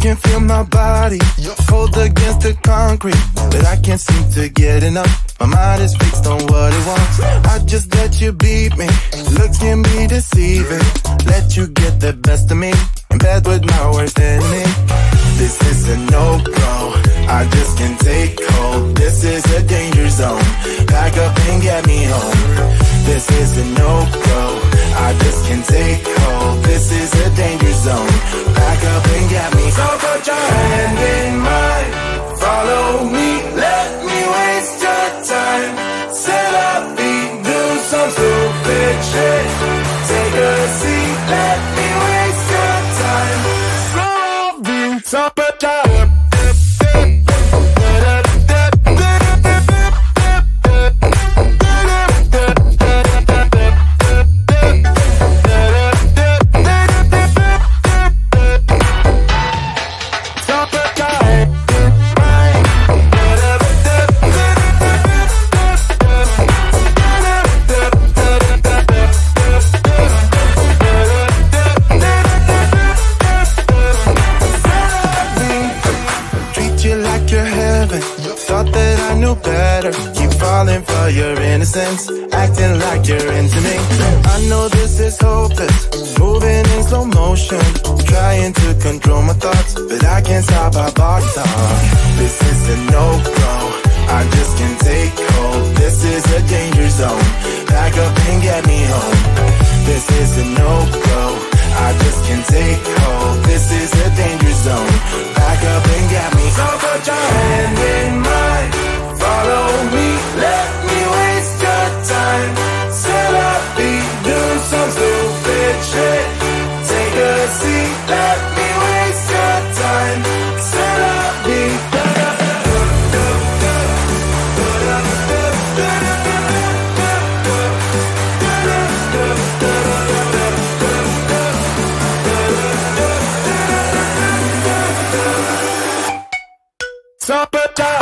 can feel my body cold against the concrete, but I can't seem to get enough. My mind is fixed on what it wants. I just let you beat me. Looks can be deceiving. Let you get the best of me in bed with my worst enemy. This is a no-go, I just can't take hold. This is a danger zone, back up and get me home. This is a no-go, I just can't take hold. This is a danger zone, back up and get me home. So put your hand in mine, follow me, let me waste your time. Set up feet, do some stupid shit. Take a seat, let me waste your time. Top of time. Acting like you're into me. I know this is hopeless, moving in slow motion, trying to control my thoughts, but I can't stop our body talk. This is a no-go, I just can't take hold. This is a danger zone, back up and get me home. This is a no-go, I just can't take hold. This is a danger zone, back up and get me home. So put your hand in mine, follow me, let me waste your time. Set up beat, do some stupid shit. Take a seat, let me waste your time. Set up beat. Top of time.